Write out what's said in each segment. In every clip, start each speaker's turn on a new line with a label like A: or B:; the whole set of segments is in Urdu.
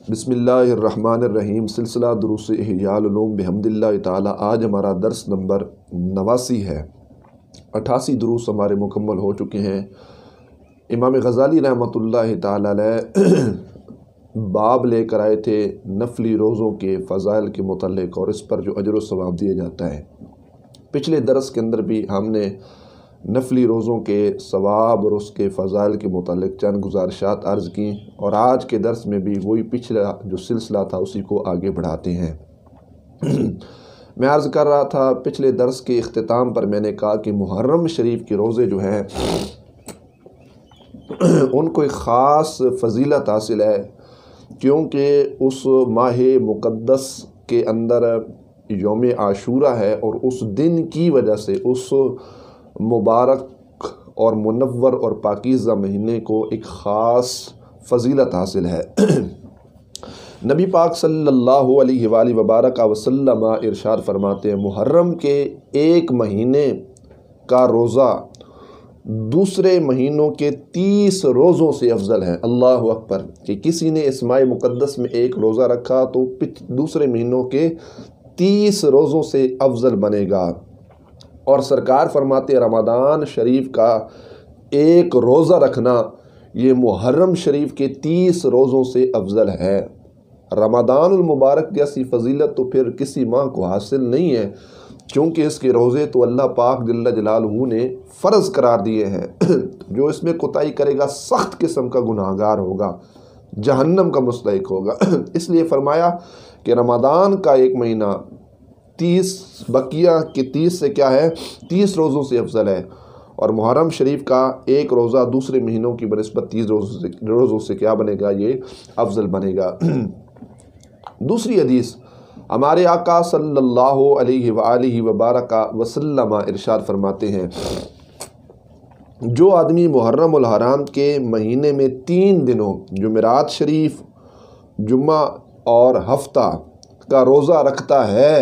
A: بسم اللہ الرحمن الرحیم۔ سلسلہ دروس احیاء العلوم بحمد اللہ تعالی۔ آج ہمارا درس نمبر 89 ہے۔ 88 دروس ہمارے مکمل ہو چکے ہیں۔ امام غزالی رحمۃ اللہ تعالی علیہ باب لے کر آئے تھے نفلی روزوں کے فضائل کے متعلق اور اس پر جو اجر و ثواب دیا جاتا ہے۔ پچھلے درس کے اندر بھی ہم نے نفلی روزوں کے ثواب اور اس کے فضائل کے متعلق چند گزارشات عرض کی، اور آج کے درس میں بھی وہی پچھلا جو سلسلہ تھا اسی کو آگے بڑھاتے ہیں۔ میں عرض کر رہا تھا پچھلے درس کے اختتام پر میں نے کہا کہ محرم شریف کے روزے جو ہیں ان کو ایک خاص فضیلت حاصل ہے، کیونکہ اس ماہ مقدس کے اندر یوم عاشورہ ہے اور اس دن کی وجہ سے اس مبارک اور منور اور پاکیزہ مہینے کو ایک خاص فضیلت حاصل ہے۔ نبی پاک صلی اللہ علیہ وآلہ وبارک وسلم ارشاد فرماتے ہیں، محرم کے ایک مہینے کا روزہ دوسرے مہینوں کے 30 روزوں سے افضل ہے۔ اللہ اکبر! کہ کسی نے اس ماہ مقدس میں ایک روزہ رکھا تو دوسرے مہینوں کے 30 روزوں سے افضل بنے گا۔ اور سرکار فرماتے ہیں رمضان شریف کا ایک روزہ رکھنا یہ محرم شریف کے 30 روزوں سے افضل ہے۔ رمضان المبارک جیسی فضیلت تو پھر کسی ماہ کو حاصل نہیں ہے، چونکہ اس کے روزے تو اللہ پاک جل جلالہ نے فرض قرار دیے ہیں۔ جو اس میں کوتاہی کرے گا سخت قسم کا گناہگار ہوگا، جہنم کا مستحق ہوگا۔ اس لیے فرمایا کہ رمضان کا ایک مہینہ 30 بقیہ کے 30 سے کیا ہے، 30 روزوں سے افضل ہے، اور محرم شریف کا ایک روزہ دوسرے مہینوں کی بنسبت 30 روزوں سے کیا بنے گا، یہ افضل بنے گا۔ دوسری حدیث ہمارے آقا صلی اللہ علیہ وآلہ وبارک وسلم ارشاد فرماتے ہیں، جو آدمی محرم الحرام کے مہینے میں 3 دنوں جمعرات شریف، جمعہ اور ہفتہ کا روزہ رکھتا ہے،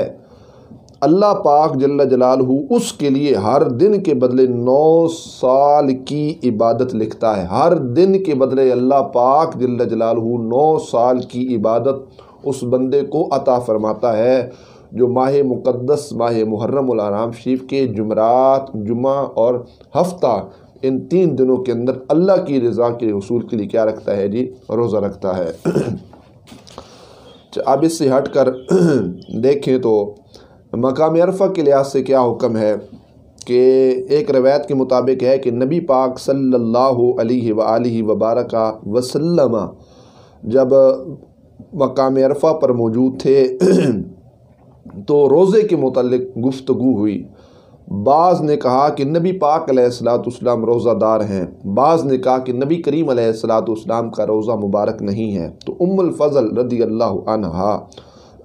A: اللہ پاک جل جلالہ اس کے لیے ہر دن کے بدلے 9 سال کی عبادت لکھتا ہے۔ ہر دن کے بدلے اللہ پاک جل جلالہ 9 سال کی عبادت اس بندے کو عطا فرماتا ہے جو ماہ مقدس ماہ محرم الحرام شریف کے جمعرات، جمعہ اور ہفتہ ان 3 دنوں کے اندر اللہ کی رضا کے حصول کے لیے کیا رکھتا ہے جی، روزہ رکھتا ہے۔ اب اس سے ہٹ کر دیکھیں تو مقام عرفہ کے لحاظ سے کیا حکم ہے کہ ایک روایت کے مطابق ہے کہ نبی پاک صلی اللہ علیہ وآلہ وبارک وسلم جب مقام عرفہ پر موجود تھے تو روزے کے متعلق گفتگو ہوئی۔ بعض نے کہا کہ نبی پاک علیہ السلام روزہ دار ہیں، بعض نے کہا کہ نبی کریم علیہ السلام کا روزہ مبارک نہیں ہے۔ تو ام الفضل رضی اللہ عنہا،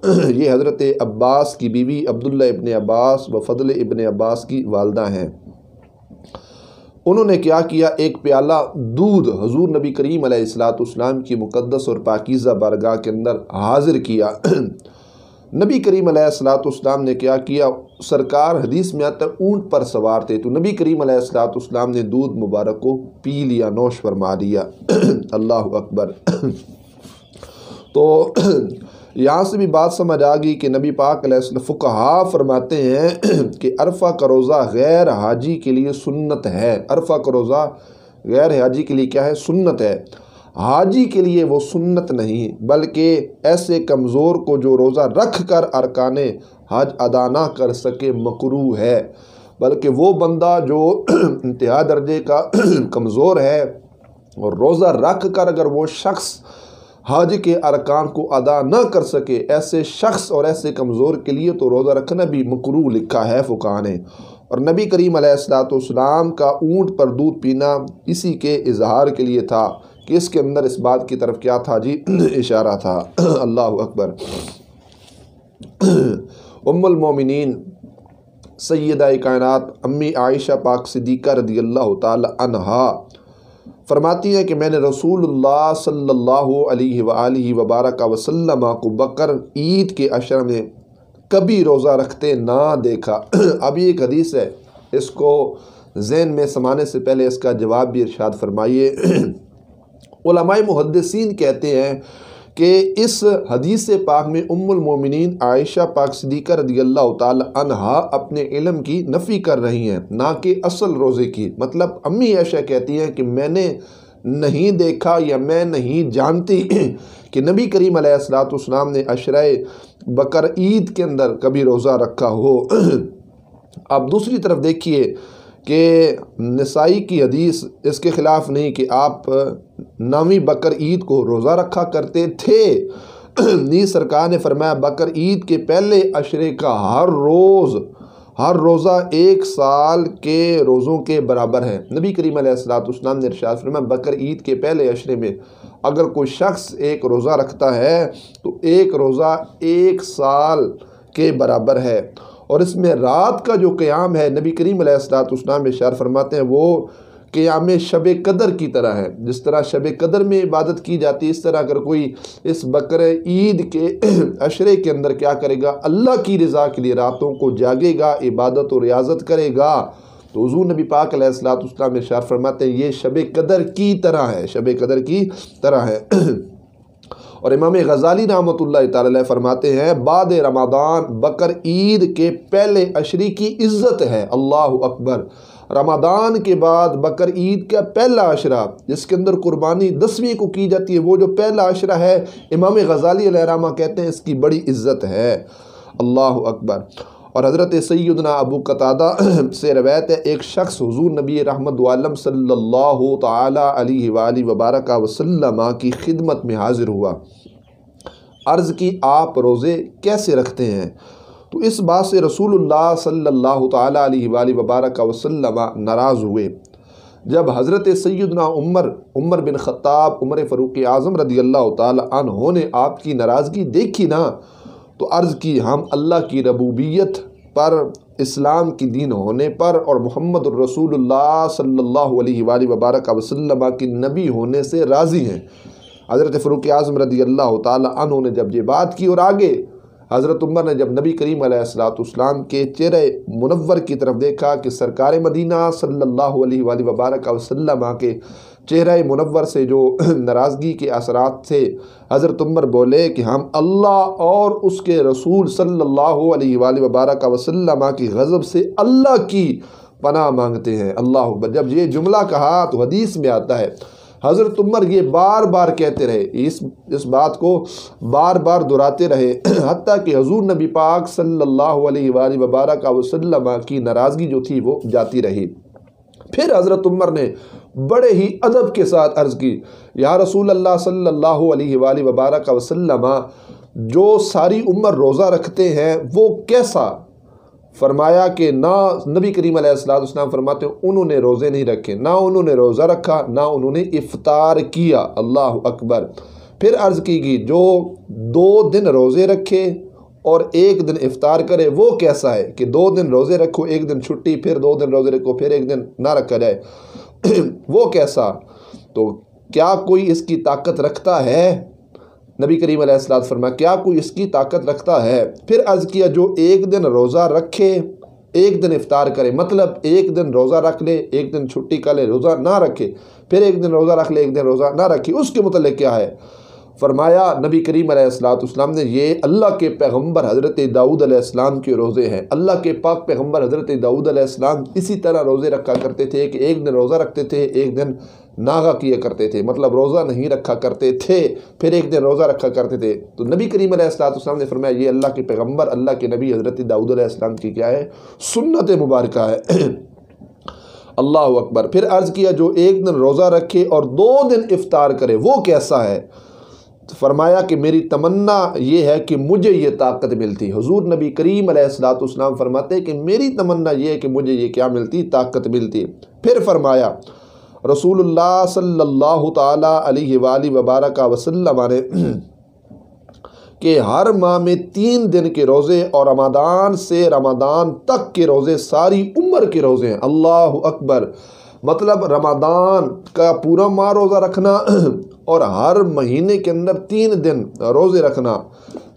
A: یہ حضرت عباس کی بیوی عبداللہ ابن عباس و فضل ابن عباس کی والدہ ہیں، انہوں نے کیا کیا، ایک پیالہ دودھ حضور نبی کریم علیہ السلام کی مقدس اور پاکیزہ بارگاہ کے اندر حاضر کیا۔ نبی کریم علیہ السلام نے کیا کیا، سرکار حدیث میں آتا ہے اونٹ پر سوار تھے، تو نبی کریم علیہ السلام نے دودھ مبارک کو پی لیا، نوش فرما لیا۔ اللہ اکبر! تو یہاں سے بھی بات سمجھ آ گئی کہ نبی پاک علیہ السلام، فقہا فرماتے ہیں کہ عرفہ کا روزہ غیر حاجی کے لیے سنت ہے۔ عرفہ کا روزہ غیر حاجی کے لیے کیا ہے، سنت ہے۔ حاجی کے لیے وہ سنت نہیں، بلکہ ایسے کمزور کو جو روزہ رکھ کر ارکان حج ادا نہ کر سکے مکروہ ہے، بلکہ وہ بندہ جو انتہا درجے کا کمزور ہے اور روزہ رکھ کر اگر وہ شخص حج کے ارکان کو ادا نہ کر سکے، ایسے شخص اور ایسے کمزور کے لیے تو روزہ رکھنا بھی مکروہ لکھا ہے فقہا نے۔ اور نبی کریم علیہ السلام کا اونٹ پر دودھ پینا اسی کے اظہار کے لیے تھا کہ اس کے اندر اس بات کی طرف کیا تھا جی، اشارہ تھا۔ اللہ اکبر! ام المومنین سیدہ کائنات امی عائشہ پاک صدیقہ رضی اللہ تعالی عنہا فرماتی ہیں کہ میں نے رسول اللہ صلی اللہ علیہ وآلہ وبارک وسلم کو بقر عید کے عشر میں کبھی روزہ رکھتے نہ دیکھا۔ اب یہ ایک حدیث ہے، اس کو ذہن میں سمانے سے پہلے اس کا جواب بھی ارشاد فرمائیے۔ علماء محدثین کہتے ہیں کہ اس حدیث پاک میں ام المومنین عائشہ پاک صدیقہ رضی اللہ تعالی عنہا اپنے علم کی نفی کر رہی ہیں، نہ کہ اصل روزے کی۔ مطلب امی عائشہ کہتی ہیں کہ میں نے نہیں دیکھا یا میں نہیں جانتی کہ نبی کریم علیہ السلام نے عشرہ بقر عید کے اندر کبھی روزہ رکھا ہو۔ اب دوسری طرف دیکھیے کہ نسائی کی حدیث اس کے خلاف نہیں کہ آپ 9ویں بقر عید کو روزہ رکھا کرتے تھے۔ نیز سرکار نے فرمایا بقر عید کے پہلے عشرے کا ہر روزہ 1 سال کے روزوں کے برابر ہے۔ نبی کریم علیہ السلام نے ارشاد فرمایا بقر عید کے پہلے عشرے میں اگر کوئی شخص ایک روزہ رکھتا ہے تو ایک روزہ 1 سال کے برابر ہے۔ اور اس میں رات کا جو قیام ہے نبی کریم علیہ السلام اشارہ فرماتے ہیں وہ قیام شب قدر کی طرح ہے۔ جس طرح شب قدر میں عبادت کی جاتی ہے، اس طرح اگر کوئی اس بقر عید کے عشرے کے اندر کیا کرے گا، اللہ کی رضا کے لیے راتوں کو جاگے گا، عبادت و ریاضت کرے گا، تو حضور نبی پاک علیہ السلام اشارہ فرماتے ہیں یہ شب قدر کی طرح ہے، شب قدر کی طرح ہے۔ اور امام غزالی رحمۃ اللہ تعالی علیہ فرماتے ہیں بعد رمضان بقر عید کے پہلے عشرے کی عزت ہے۔ اللہ اکبر۔ رمضان کے بعد بقر عید کا پہلا عشرہ جس کے اندر قربانی 10ویں کو کی جاتی ہے، وہ جو پہلا عشرہ ہے امام غزالی علیہ رحمہ کہتے ہیں اس کی بڑی عزت ہے۔ اللہ اکبر۔ اور حضرت سیدنا ابو قتادہ سے روایت ہے ایک شخص حضور نبی رحمت عالم صلی اللہ تعالی علیہ وآلہ وبارک وسلم کی خدمت میں حاضر ہوا۔ عرض کی آپ روزے کیسے رکھتے ہیں؟ تو اس بات سے رسول اللہ صلی اللہ تعالی علیہ وآلہ وبارک وسلم ناراض ہوئے۔ جب حضرت سیدنا عمر بن خطاب عمر فاروق اعظم رضی اللہ تعالی عنہ نے آپ کی ناراضگی دیکھی نا تو عرض کی ہم اللہ کی ربوبیت پر، اسلام کی دین ہونے پر اور محمد الرسول اللہ صلی اللہ علیہ وآلہ وبارک وسلم کی نبی ہونے سے راضی ہیں۔ حضرت فاروق اعظم رضی اللہ تعالی عنہ نے جب یہ بات کی اور آگے حضرت عمر نے جب نبی کریم علیہ السلام کے چہرے منور کی طرف دیکھا کہ سرکار مدینہ صلی اللہ علیہ وآلہ وبارک وسلم کے چہرہ منور سے جو ناراضگی کے اثرات تھے، حضرت عمر بولے کہ ہم اللہ اور اس کے رسول صلی اللہ علیہ وآلہ وبارک وسلم کی غضب سے اللہ کی پناہ مانگتے ہیں۔ اللہ اکبر۔ جب یہ جملہ کہا تو حدیث میں آتا ہے حضرت عمر یہ بار بار کہتے رہے، اس بات کو بار بار دہراتے رہے، حتیٰ کہ حضور نبی پاک صلی اللہ علیہ وآلہ وبارک وسلم کی ناراضگی جو تھی وہ جاتی رہی۔ پھر حضرت عمر نے بڑے ہی ادب کے ساتھ عرض کی یا رسول اللہ صلی اللہ علیہ وآلہ وبارک وسلم جو ساری عمر روزہ رکھتے ہیں وہ کیسا؟ فرمایا کہ نہ نبی کریم علیہ السلام فرماتے ہیں انہوں نے روزے نہیں رکھے، نہ انہوں نے روزہ رکھا، نہ انہوں نے افطار کیا۔ اللہ اکبر۔ پھر عرض کی گئی جو 2 دن روزے رکھے اور 1 دن افطار کرے وہ کیسا ہے کہ 2 دن روزے رکھو 1 دن چھٹی، پھر 2 دن روزے رکھو پھر 1 دن نہ رکھا جائے وہ کیسا؟ تو کیا کوئی اس کی طاقت رکھتا ہے؟ نبی کریم علیہ السلام فرمایا کیا کوئی اس کی طاقت رکھتا ہے؟ پھر عرض کیا جو 1 دن روزہ رکھے 1 دن افطار کرے، مطلب 1 دن روزہ رکھ لے 1 دن چھٹی کر لے، روزہ نہ رکھے، پھر 1 دن روزہ رکھ لے 1 دن روزہ نہ رکھے، اس کے متعلق کیا ہے؟ فرمایا نبی کریم علیہ السلام نے یہ اللہ کے پیغمبر حضرت داؤد علیہ السلام کے روزے ہیں۔ اللہ کے پاک پیغمبر حضرت داؤد علیہ السلام اسی طرح روزے رکھا کرتے تھے کہ 1 دن روزہ رکھتے تھے 1 دن ناغہ کیا کرتے تھے، مطلب روزہ نہیں رکھا کرتے تھے پھر 1 دن روزہ رکھا کرتے تھے۔ تو نبی کریم علیہ السلام نے فرمایا یہ اللہ کے پیغمبر اللہ کے نبی حضرت داؤد علیہ السلام کی کیا ہے؟ سنت مبارکہ ہے۔ اللہ اکبر۔ پھر عرض کیا جو 1 دن روزہ رکھے اور 2 دن افطار کرے وہ کیسا ہے؟ فرمایا کہ میری تمنا یہ ہے کہ مجھے یہ طاقت ملتی۔ حضور نبی کریم علیہ السلام فرماتے ہیں کہ میری تمنا یہ ہے کہ مجھے یہ کیا ملتی؟ طاقت ملتی۔ پھر فرمایا رسول اللہ صلی اللہ تعالی علیہ وآلہ وبارک وسلم نے کہ ہر ماہ میں 3 دن کے روزے اور رمضان سے رمضان تک کے روزے ساری عمر کے روزے ہیں۔ اللہ اکبر۔ مطلب رمضان کا پورا ماہ روزہ رکھنا اور ہر مہینے کے اندر 3 دن روزے رکھنا،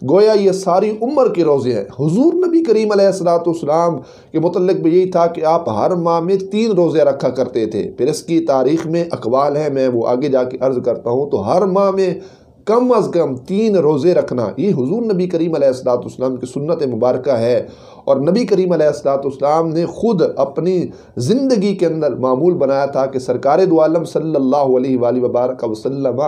A: گویا یہ ساری عمر کے روزے ہیں۔ حضور نبی کریم علیہ السلام کے متعلق بھی یہی تھا کہ آپ ہر ماہ میں 3 روزے رکھا کرتے تھے۔ پھر اس کی تاریخ میں اقوال ہیں، میں وہ آگے جا کے عرض کرتا ہوں۔ تو ہر ماہ میں کم از کم 3 روزے رکھنا، یہ حضور نبی کریم علیہ السلام کی سنت مبارکہ ہے، اور نبی کریم علیہ السلام نے خود اپنی زندگی کے اندر معمول بنایا تھا کہ سرکار دو عالم صلی اللہ علیہ وآلہ وبارک وسلم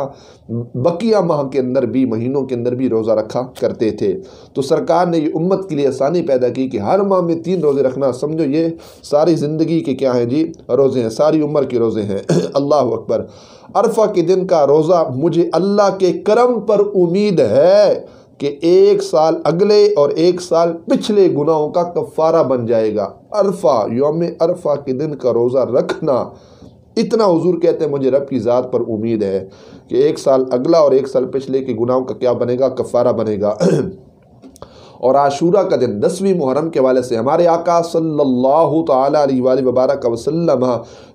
A: بقیہ ماہ کے اندر بھی، مہینوں کے اندر بھی روزہ رکھا کرتے تھے۔ تو سرکار نے یہ امت کے لیے آسانی پیدا کی کہ ہر ماہ میں 3 روزے رکھنا، سمجھو یہ ساری زندگی کے کیا ہیں جی، روزے ہیں، ساری عمر کے روزے ہیں۔ اللہ اکبر۔ عرفہ کے دن کا روزہ مجھے اللہ کے کرم پر امید ہے کہ 1 سال اگلے اور 1 سال پچھلے گناہوں کا کفارہ بن جائے گا۔ عرفہ، یوم عرفہ کے دن کا روزہ رکھنا، اتنا حضور کہتے ہیں مجھے رب کی ذات پر امید ہے کہ 1 سال اگلا اور 1 سال پچھلے کے گناہوں کا کیا بنے گا، کفارہ بنے گا۔ اور عاشورہ کا دن 10ویں محرم کے والے سے ہمارے آقا صلی اللہ تعالیٰ علیہ وآلہ وبارک وسلم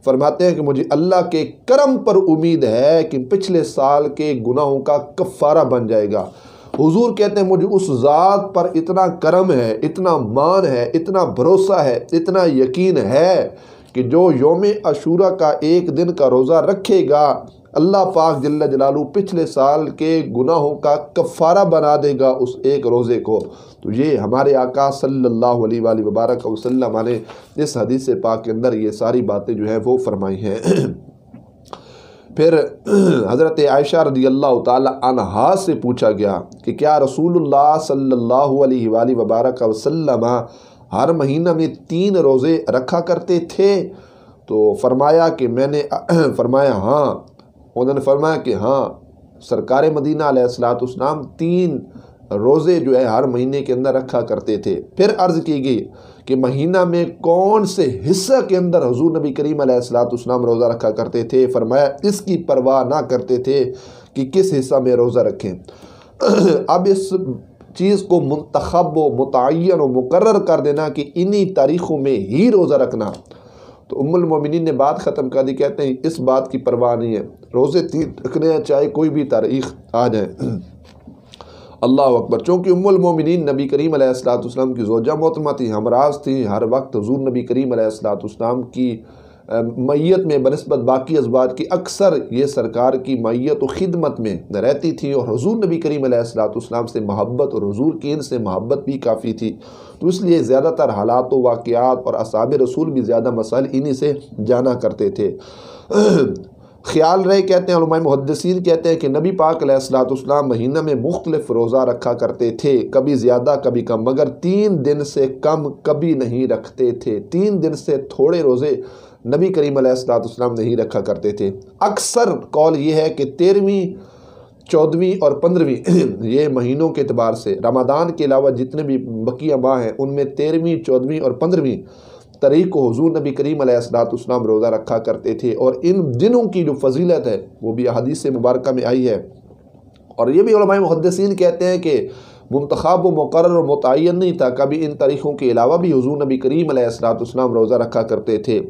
A: فرماتے ہیں کہ مجھے اللہ کے کرم پر امید ہے کہ پچھلے سال کے گناہوں کا کفارہ بن جائے گا۔ حضور کہتے ہیں مجھے اس ذات پر اتنا کرم ہے، اتنا مان ہے، اتنا بھروسہ ہے، اتنا یقین ہے کہ جو یوم عاشورہ کا 1 دن کا روزہ رکھے گا، اللہ پاک جل جلالہ پچھلے سال کے گناہوں کا کفارہ بنا دے گا اس 1 روزے کو۔ تو یہ ہمارے آقا صلی اللہ علیہ وآلہ وبارک وسلم نے اس حدیث پاک کے اندر یہ ساری باتیں جو ہیں وہ فرمائی ہیں۔ پھر حضرت عائشہ رضی اللہ تعالی عنہا سے پوچھا گیا کہ کیا رسول اللہ صلی اللہ علیہ وآلہ وبارک وسلم ہر مہینہ میں 3 روزے رکھا کرتے تھے؟ تو فرمایا کہ میں نے فرمایا ہاں۔ انہوں نے فرمایا کہ ہاں، سرکار مدینہ علیہ السلام 3 روزے جو ہے ہر مہینے کے اندر رکھا کرتے تھے۔ پھر عرض کی گئی کہ مہینہ میں کون سے حصہ کے اندر حضور نبی کریم علیہ السلام روزہ رکھا کرتے تھے؟ فرمایا اس کی پرواہ نہ کرتے تھے کہ کس حصہ میں روزہ رکھیں۔ اب اس چیز کو منتخب و متعین و مقرر کر دینا کہ انہی تاریخوں میں ہی روزہ رکھنا، تو ام المومنین نے بات ختم کر دی، کہتے ہیں اس بات کی پرواہ نہیں ہے، روزے 3 رکھنے ہیں چاہے کوئی بھی تاریخ آ جائے۔ اللہ اکبر۔ چونکہ ام المومنین نبی کریم علیہ السلام کی زوجہ محترمہ تھی، ہمراز تھی، ہر وقت حضور نبی کریم علیہ السلام کی معیت میں بنسبت باقی ازواج کی اکثر یہ سرکار کی معیت و خدمت میں رہتی تھی، اور حضور نبی کریم علیہ السلام سے محبت اور حضور کی ان سے محبت بھی کافی تھی، تو اس لیے زیادہ تر حالات و واقعات اور اصحاب رسول بھی زیادہ مسائل انہی سے جانا کرتے تھے۔ خیال رہے، کہتے ہیں علماء محدثین کہتے ہیں کہ نبی پاک علیہ السلام مہینہ میں مختلف روزہ رکھا کرتے تھے، کبھی زیادہ کبھی کم، مگر 3 دن سے کم کبھی نہیں رکھتے تھے۔ 3 دن سے تھوڑے روزے نبی کریم علیہ السلام نہیں رکھا کرتے تھے۔ اکثر قول یہ ہے کہ 13ویں 14ویں اور 15ویں یہ مہینوں کے اعتبار سے، رمضان کے علاوہ جتنے بھی بقیہ ماہ ہیں ان میں 13ویں 14ویں اور 15ویں تاریخ کو حضور نبی کریم علیہ السلام روزہ رکھا کرتے تھے، اور ان دنوں کی جو فضیلت ہے وہ بھی احادیث مبارکہ میں آئی ہے۔ اور یہ بھی علماء محدثین کہتے ہیں کہ منتخب و مقرر و متعین نہیں تھا، کبھی ان تاریخوں کے علاوہ بھی حضور نبی کریم علیہ السلام روزہ رکھا کرتے تھے۔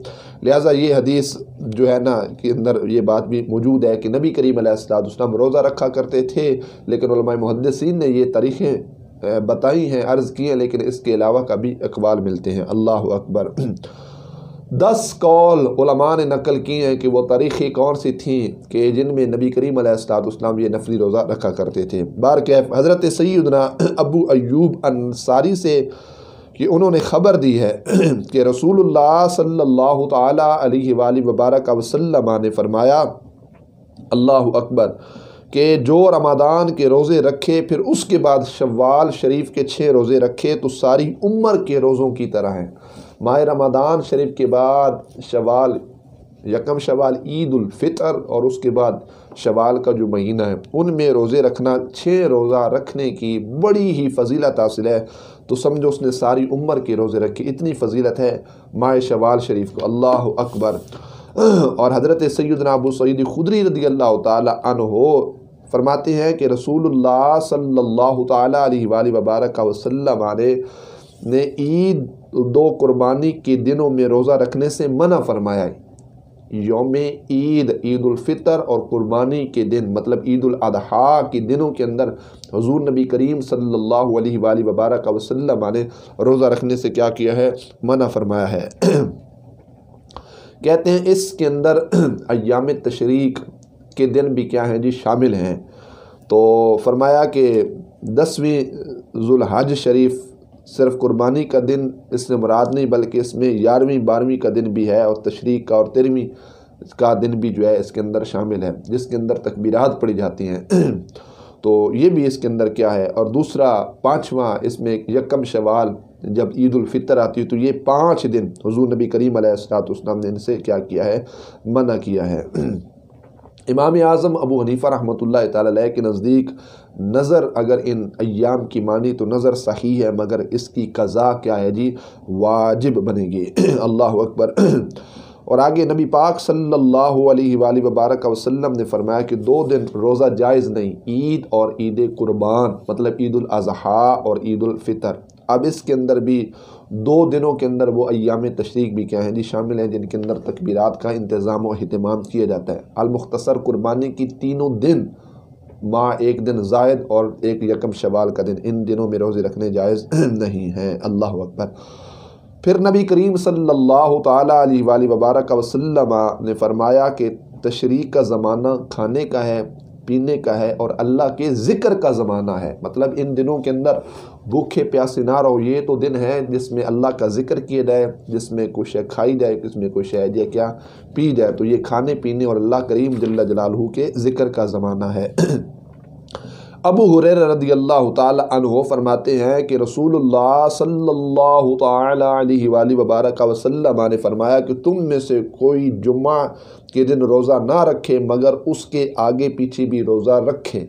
A: لہٰذا یہ حدیث جو ہے نا کہ اندر یہ بات بھی موجود ہے کہ نبی کریم علیہ السلام روزہ رکھا کرتے تھے، لیکن علماء محدثین نے یہ تاریخیں بتائی ہیں، عرض کی ہیں، لیکن اس کے علاوہ کا بھی اقوال ملتے ہیں۔ اللہ اکبر۔ 10 قول علماء نے نقل کی ہیں کہ وہ تاریخیں کون سی تھیں کہ جن میں نبی کریم علیہ السلام یہ نفلی روزہ رکھا کرتے تھے۔ بارکیف حضرت سیدنا ابو ایوب انصاری سے کہ انہوں نے خبر دی ہے کہ رسول اللہ صلی اللہ تعالی علیہ وآلہ وبارک وسلم نے فرمایا، اللہ اکبر، کہ جو رمضان کے روزے رکھے پھر اس کے بعد شوال شریف کے 6 روزے رکھے تو ساری عمر کے روزوں کی طرح ہیں۔ ماہ رمضان شریف کے بعد شوال، یکم شوال عید الفطر، اور اس کے بعد شوال کا جو مہینہ ہے ان میں روزے رکھنا، 6 روزہ رکھنے کی بڑی ہی فضیلت حاصل ہے۔ تو سمجھو اس نے ساری عمر کے روزے رکھے، اتنی فضیلت ہے ماہ شوال شریف کو۔ اللہ اکبر۔ اور حضرت سیدنا ابو سعید خدری رضی اللہ تعالی عنہ فرماتے ہیں کہ رسول اللہ صلی اللہ تعالی علیہ وآلہ وبارک وسلم نے عید 2 قربانی کے دنوں میں روزہ رکھنے سے منع فرمایا ہے۔ یوم عید، عید الفطر اور قربانی کے دن، مطلب عید الاضحیٰ کے دنوں کے اندر حضور نبی کریم صلی اللہ علیہ وآلہ وبارک وسلم نے روزہ رکھنے سے کیا کیا ہے؟ منع فرمایا ہے۔ کہتے ہیں اس کے اندر ایام تشریق کے دن بھی کیا ہیں جی؟ شامل ہیں۔ تو فرمایا کہ 10ویں ذوالحج شریف صرف قربانی کا دن اس سے مراد نہیں، بلکہ اس میں 11ویں 12ویں کا دن بھی ہے، اور تشریق کا اور 13ویں کا دن بھی جو ہے اس کے اندر شامل ہے، جس کے اندر تکبیرات پڑھی جاتی ہیں۔ تو یہ بھی اس کے اندر کیا ہے۔ اور دوسرا 5واں اس میں 1 شوال جب عید الفطر آتی ہے، تو یہ 5 دن حضور نبی کریم علیہ السلام نے ان سے کیا کیا ہے، منع کیا ہے۔ امام اعظم ابو حنیفہ رحمۃ اللہ تعالی علیہ کے نزدیک نظر اگر ان ایام کی مانی تو نظر صحیح ہے، مگر اس کی قضا کیا ہے جی، واجب بنے گی۔ اللہ اکبر۔ اور آگے نبی پاک صلی اللہ علیہ وآلہ وبارک وسلم نے فرمایا کہ 2 دن روزہ جائز نہیں، عید اور عید قربان، مطلب عید الاضحیٰ اور عید الفطر۔ اب اس کے اندر بھی 2 دنوں کے اندر وہ ایام تشریق بھی کیا ہیں جی، شامل ہیں، جن کے اندر تکبیرات کا انتظام و اہتمام کیا جاتا ہے۔ المختصر قربانی کی 3 دن، ماہ 1 دن زائد اور 1 شوال کا دن، ان دنوں میں روزے رکھنے جائز نہیں ہیں۔ اللہ اکبر۔ پھر نبی کریم صلی اللہ تعالیٰ علیہ وآلہ وبارک وسلم نے فرمایا کہ تشریق کا زمانہ کھانے کا ہے، پینے کا ہے، اور اللہ کے ذکر کا زمانہ ہے۔ مطلب ان دنوں کے اندر بھوکے پیاسے نہ رہو، یہ تو دن ہے جس میں اللہ کا ذکر کیا جائے، جس میں کچھ کھائی جائے، جس میں کچھ ہے کیا پی جائے۔ تو یہ کھانے پینے اور اللہ کریم جل جلالہ کے ذکر کا زمانہ ہے۔ ابو ہریرہ رضی اللہ تعالی عنہ فرماتے ہیں کہ رسول اللہ صلی اللہ تعالی علیہ وآلہ وبارک وسلم نے فرمایا کہ تم میں سے کوئی جمعہ کے دن روزہ نہ رکھے مگر اس کے آگے پیچھے بھی روزہ رکھے۔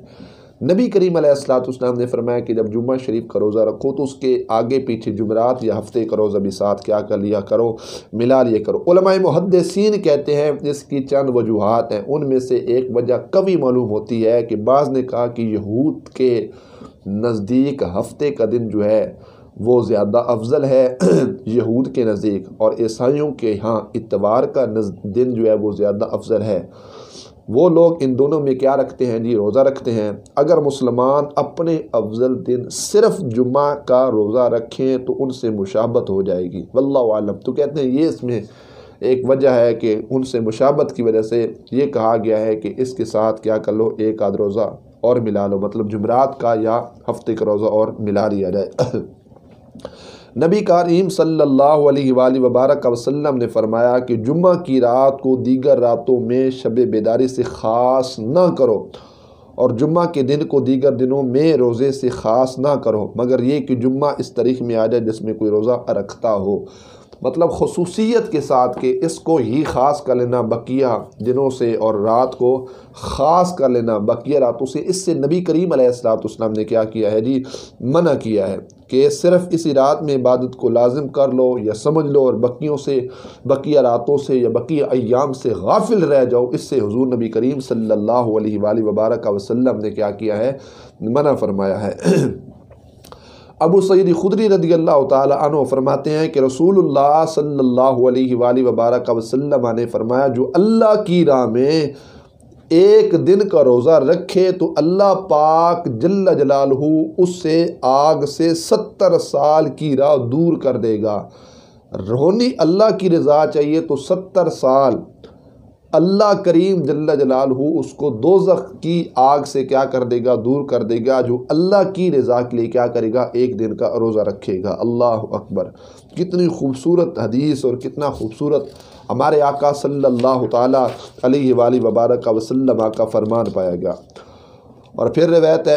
A: نبی کریم علیہ السلام نے فرمایا کہ جب جمعہ شریف کا روزہ رکھو تو اس کے آگے پیچھے جمعرات یا ہفتے کا روزہ بھی ساتھ کیا کر لیا کرو، ملا لیا کرو۔ علماء محدثین کہتے ہیں اس کی چند وجوہات ہیں، ان میں سے ایک وجہ قوی معلوم ہوتی ہے کہ بعض نے کہا کہ یہود کے نزدیک ہفتے کا دن جو ہے وہ زیادہ افضل ہے یہود کے نزدیک، اور عیسائیوں کے ہاں اتوار کا دن جو ہے وہ زیادہ افضل ہے۔ وہ لوگ ان دونوں میں کیا رکھتے ہیں جی، روزہ رکھتے ہیں۔ اگر مسلمان اپنے افضل دن صرف جمعہ کا روزہ رکھیں تو ان سے مشابہت ہو جائے گی، واللہ عالم۔ تو کہتے ہیں یہ اس میں ایک وجہ ہے کہ ان سے مشابہت کی وجہ سے یہ کہا گیا ہے کہ اس کے ساتھ کیا کر لو، 1 آدھ روزہ اور ملا لو، مطلب جمعرات کا یا ہفتے کا روزہ اور ملا لیا جائے۔ نبی کریم صلی اللہ علیہ وآلہ وبارک وسلم نے فرمایا کہ جمعہ کی رات کو دیگر راتوں میں شب بیداری سے خاص نہ کرو، اور جمعہ کے دن کو دیگر دنوں میں روزے سے خاص نہ کرو، مگر یہ کہ جمعہ اس تاریخ میں آ جائے جس میں کوئی روزہ رکھتا ہو۔ مطلب خصوصیت کے ساتھ کہ اس کو ہی خاص کر لینا بقیہ دنوں سے، اور رات کو خاص کر لینا بقیہ راتوں سے، اس سے نبی کریم علیہ السلام نے کیا کیا ہے جی، منع کیا ہے کہ صرف اسی رات میں عبادت کو لازم کر لو یا سمجھ لو، اور بقیہ راتوں سے یا بقیہ ایام سے غافل رہ جاؤ۔ اس سے حضور نبی کریم صلی اللہ علیہ وآلہ وبارک وسلم نے کیا کیا ہے، منع فرمایا ہے۔ ابو سعید خدری رضی اللہ تعالی عنہ فرماتے ہیں کہ رسول اللہ صلی اللہ علیہ وآلہ وبارک وسلم نے فرمایا جو اللہ کی راہ میں 1 دن کا روزہ رکھے تو اللہ پاک جل جلالہ اس سے آگ سے 70 سال کی راہ دور کر دے گا۔ رونی اللہ کی رضا چاہیے تو 70 سال اللہ کریم جل جلالہ اس کو دوزخ کی آگ سے کیا کر دے گا، دور کر دے گا، جو اللہ کی رضا کے لیے کیا کرے گا، 1 دن کا روزہ رکھے گا۔ اللہ اکبر۔ کتنی خوبصورت حدیث اور کتنا خوبصورت ہمارے آقا صلی اللہ تعالیٰ علیہ وآلہ وبارک وسلم کا فرمان پایا گیا۔ اور پھر روایت ہے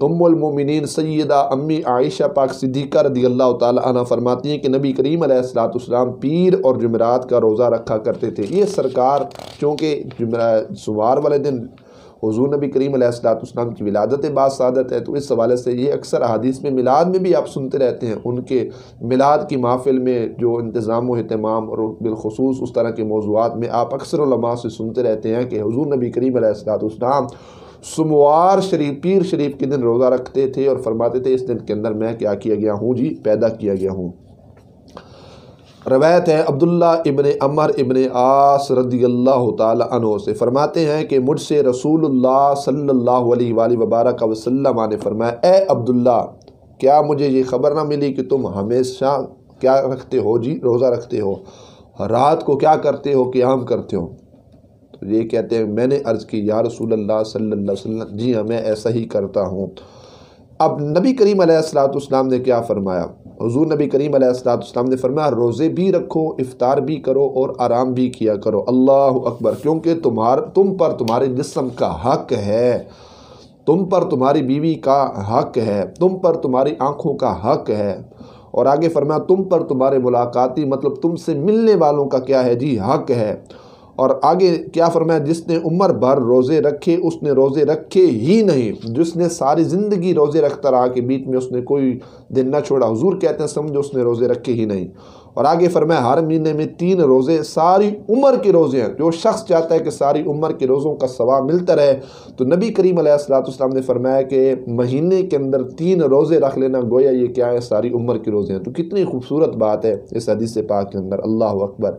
A: ام المومنین سیدہ امی عائشہ پاک صدیقہ رضی اللہ تعالی عنہ فرماتی ہیں کہ نبی کریم علیہ السلام پیر اور جمعرات کا روزہ رکھا کرتے تھے۔ یہ سرکار چونکہ سوار والے دن حضور نبی کریم علیہ السلام کی ولادت باسعادت ہے، تو اس حوالے سے یہ اکثر احادیث میں میلاد میں بھی آپ سنتے رہتے ہیں، ان کے میلاد کی محفل میں جو انتظام و اہتمام اور بالخصوص اس طرح کے موضوعات میں آپ اکثر علماء سے سنتے رہتے ہیں کہ حضور نبی کریم علیہ السلام سموار شریف پیر شریف کے دن روزہ رکھتے تھے اور فرماتے تھے اس دن کے اندر میں کیا کیا گیا ہوں جی، پیدا کیا گیا ہوں۔ روایت ہے عبداللہ ابن عمر ابن عاص رضی اللہ تعالی عنہ سے فرماتے ہیں کہ مجھ سے رسول اللہ صلی اللہ علیہ وآلہ وبارک وسلم نے فرمایا، اے عبداللہ کیا مجھے یہ خبر نہ ملی کہ تم ہمیشہ کیا رکھتے ہو جی، روزہ رکھتے ہو، رات کو کیا کرتے ہو، قیام کرتے ہو۔ تو یہ کہتے ہیں میں نے عرض کی یا رسول اللہ صلی اللہ علیہ وسلم جی ہاں میں ایسا ہی کرتا ہوں۔ اب نبی کریم علیہ السلام نے کیا فرمایا؟ حضور نبی کریم علیہ السلام نے فرمایا روزے بھی رکھو، افطار بھی کرو اور آرام بھی کیا کرو۔ اللہ اکبر! کیونکہ تم پر تمہارے جسم کا حق ہے، تم پر تمہاری بیوی کا حق ہے، تم پر تمہاری آنکھوں کا حق ہے، اور آگے فرمایا تم پر تمہارے ملاقاتی مطلب تم سے ملنے والوں کا کیا ہے جی حق ہے۔ اور آگے کیا فرمایا جس نے عمر بھر روزے رکھے اس نے روزے رکھے ہی نہیں، جس نے ساری زندگی روزے رکھتا رہا کہ بیچ میں اس نے کوئی دن نہ چھوڑا، حضور کہتے ہیں سمجھو اس نے روزے رکھے ہی نہیں۔ اور آگے فرمایا ہر مہینے میں 3 روزے ساری عمر کے روزے ہیں، جو شخص چاہتا ہے کہ ساری عمر کے روزوں کا ثواب ملتا رہے تو نبی کریم علیہ السلام نے فرمایا کہ مہینے کے اندر 3 روزے رکھ لینا، گویا یہ کیا ہے ساری عمر کے روزے ہیں۔ تو کتنی خوبصورت بات ہے اس حدیث پاک کے اندر، اللہ اکبر!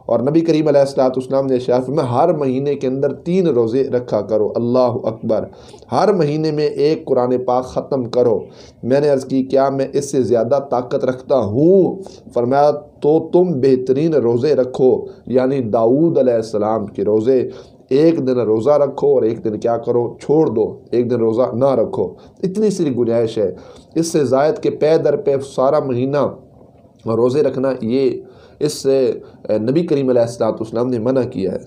A: اور نبی کریم علیہ السلام نے ارشاد فرمایا ہر مہینے کے اندر 3 روزے رکھا کرو، اللہ اکبر! ہر مہینے میں 1 قرآن پاک ختم کرو۔ میں نے عرض کی کیا میں اس سے زیادہ طاقت رکھتا ہوں؟ فرمایا تو تم بہترین روزے رکھو، یعنی داؤد علیہ السلام کے روزے، 1 دن روزہ رکھو اور 1 دن کیا کرو چھوڑ دو، 1 دن روزہ نہ رکھو، اتنی سی گنجائش ہے۔ اس سے زائد کے پے در پہ سارا مہینہ روزے رکھنا یہ اس سے نبی کریم علیہ السلام نے منع کیا ہے۔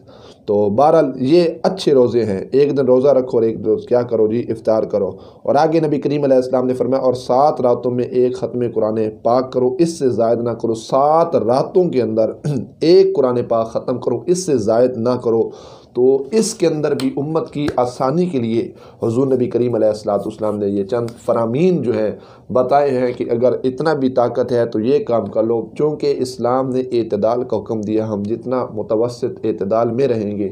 A: تو بہرحال یہ اچھے روزے ہیں، 1 دن روزہ رکھو اور 1 روز کیا کرو جی افطار کرو۔ اور آگے نبی کریم علیہ السلام نے فرمایا اور 7 راتوں میں 1 ختم قرآن پاک کرو، اس سے زائد نہ کرو، 7 راتوں کے اندر 1 قرآن پاک ختم کرو، اس سے زائد نہ کرو۔ تو اس کے اندر بھی امت کی آسانی کے لیے حضور نبی کریم علیہ السلام نے یہ چند فرامین جو ہیں بتائے ہیں کہ اگر اتنا بھی طاقت ہے تو یہ کام کر لو، چونکہ اسلام نے اعتدال کا حکم دیا۔ ہم جتنا متوسط اعتدال میں رہیں گے،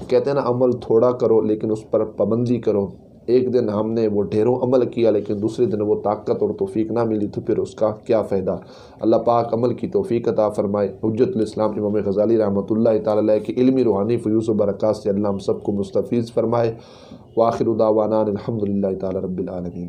A: کہتے ہیں نا عمل تھوڑا کرو لیکن اس پر پابندی کرو۔ ایک دن ہم نے وہ ڈھیروں عمل کیا لیکن دوسرے دن وہ طاقت اور توفیق نہ ملی تو پھر اس کا کیا فائدہ؟ اللہ پاک عمل کی توفیق عطا فرمائے۔ حجت الاسلام امام غزالی رحمۃ اللہ تعالی علیہ کی علمی روحانی فیوز و برکات سے اللہ ہم سب کو مستفیض فرمائے۔ وآخر دعوانا الحمدللہ تعالی رب العالمین۔